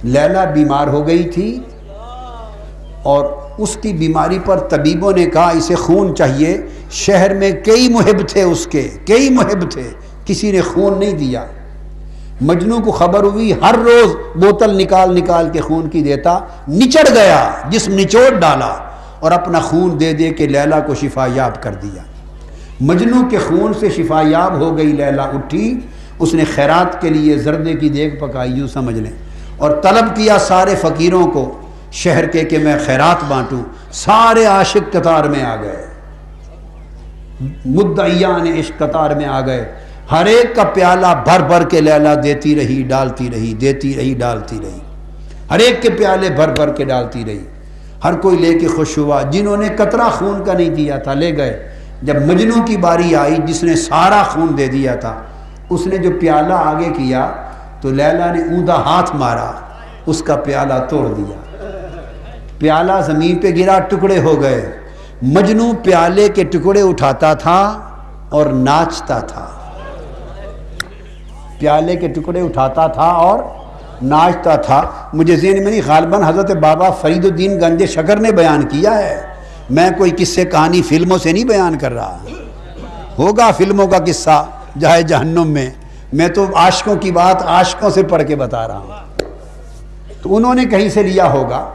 لیلا بیمار ہو گئی تھی اور اس کی بیماری پر طبیبوں نے کہا اسے خون چاہیے. شہر میں کئی محب تھے اس کے، کئی محب تھے، کسی نے خون نہیں دیا. مجنو کو خبر ہوئی، ہر روز بوتل نکال نکال کے خون کی دیتا، نچڑ گیا، جسم نچوڑ ڈالا اور اپنا خون دے دے کے لیلا کو شفا یاب کر دیا. مجنو کے خون سے شفا یاب ہو گئی. لیلا اٹھی، اس نے خیرات کے لیے زردے کی دیگ پکائی، یوں سمجھ لیں، اور طلب کیا سارے فقیروں کو شہر کے کہ میں خیرات بانٹوں. سارے عاشق قطار میں آ گئے، مدعیان عشق قطار میں آ گئے. ہر ایک کا پیالہ بھر بھر کے لیلا دیتی رہی، ڈالتی رہی، دیتی رہی، ڈالتی رہی. ہر ایک کے پیالے بھر بھر کے ڈالتی رہی. ہر کوئی لے کے خوش ہوا. جنہوں نے قطرہ خون کا نہیں دیا تھا لے گئے. جب مجنو کی باری آئی جس نے سارا خون دے دیا تھا، اس نے جو پیالہ آگے کیا تو لیلا نے اوندا ہاتھ مارا، اس کا پیالہ توڑ دیا. پیالہ زمین پہ گرا، ٹکڑے ہو گئے. مجنو پیالے کے ٹکڑے اٹھاتا تھا اور ناچتا تھا. پیالے کے ٹکڑے اٹھاتا تھا اور ناچتا تھا. مجھے ذہن میں نہیں، غالباً حضرت بابا فرید الدین گنج شکر نے بیان کیا ہے. میں کوئی قصے کہانی فلموں سے نہیں بیان کر رہا. ہوگا فلموں کا قصہ جہائے جہنم میں، میں تو عاشقوں کی بات عاشقوں سے پڑھ کے بتا رہا ہوں. تو انہوں نے کہیں سے لیا ہوگا.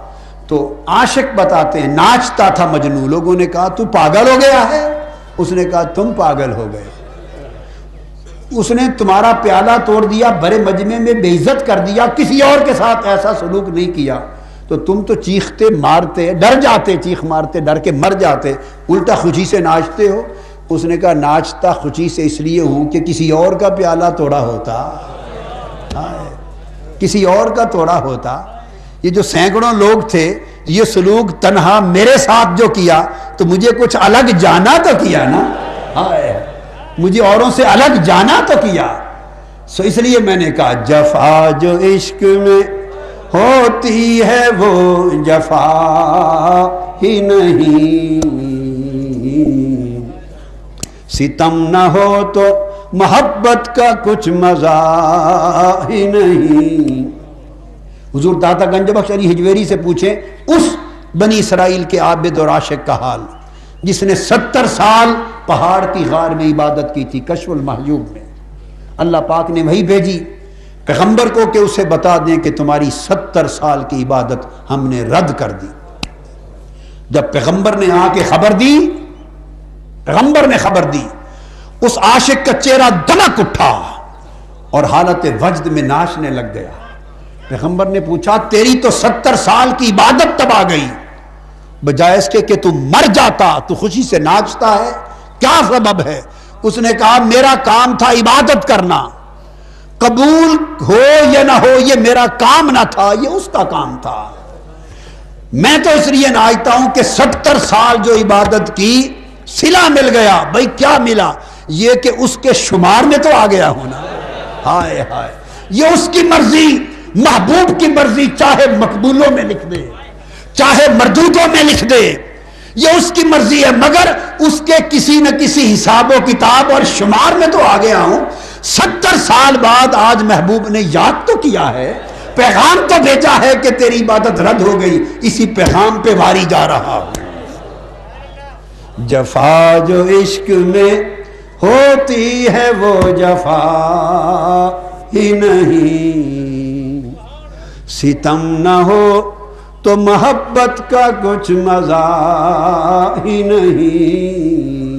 تو عاشق بتاتے ہیں ناچتا تھا مجنو. لوگوں نے کہا تو پاگل ہو گیا ہے. اس نے کہا تم پاگل ہو گئے. اس نے تمہارا پیالہ توڑ دیا، بڑے مجمع میں بے عزت کر دیا، کسی اور کے ساتھ ایسا سلوک نہیں کیا، تو تم تو چیختے مارتے، ڈر جاتے، چیخ مارتے ڈر کے مر جاتے، الٹا خوشی سے ناچتے ہو. اس نے کہا ناچتا خوشی سے اس لیے ہوں کہ کسی اور کا پیالہ توڑا ہوتا، کسی اور کا توڑا ہوتا. یہ جو سینکڑوں لوگ تھے، یہ سلوک تنہا میرے ساتھ جو کیا تو مجھے کچھ الگ جانا تو کیا نا، مجھے اوروں سے الگ جانا تو کیا. سو اس لیے میں نے کہا جفا جو عشق میں ہوتی ہے وہ جفا ہی نہیں، ستم نہ ہو تو محبت کا کچھ مزہ ہی نہیں. حضور داتا گنج بخش علی حجویری سے پوچھیں اس بنی اسرائیل کے عابد اور عاشق کا حال جس نے 70 سال پہاڑ کی غار میں عبادت کی تھی. کشف المحجوب میں اللہ پاک نے وہی بھیجی پیغمبر کو کہ اسے بتا دیں کہ تمہاری 70 سال کی عبادت ہم نے رد کر دی. جب پیغمبر نے آ کے خبر دی، پیغمبر نے خبر دی، اس عاشق کا چہرہ دمک اٹھا اور حالت وجد میں ناچنے لگ گیا. پیغمبر نے پوچھا تیری تو 70 سال کی عبادت تباہ گئی، بجائے اس کے کہ تو مر جاتا تو خوشی سے ناچتا ہے، کیا سبب ہے؟ اس نے کہا میرا کام تھا عبادت کرنا، قبول ہو یا نہ ہو یہ میرا کام نہ تھا، یہ اس کا کام تھا. میں تو اس لیے ناچتا ہوں کہ 70 سال جو عبادت کی صلہ مل گیا. بھائی کیا ملا؟ یہ کہ اس کے شمار میں تو آ گیا ہونا. ہائے ہائے، یہ اس کی مرضی، محبوب کی مرضی، چاہے مقبولوں میں لکھ دے چاہے مردودوں میں لکھ دے، یہ اس کی مرضی ہے، مگر اس کے کسی نہ کسی حساب و کتاب اور شمار میں تو آ گیا ہوں. 70 سال بعد آج محبوب نے یاد تو کیا ہے، پیغام تو بھیجا ہے کہ تیری عبادت رد ہو گئی، اسی پیغام پہ واری جا رہا ہوں. جفا جو عشق میں ہوتی ہے وہ جفا ہی نہیں، ستم نہ ہو تو محبت کا کچھ مزہ ہی نہیں.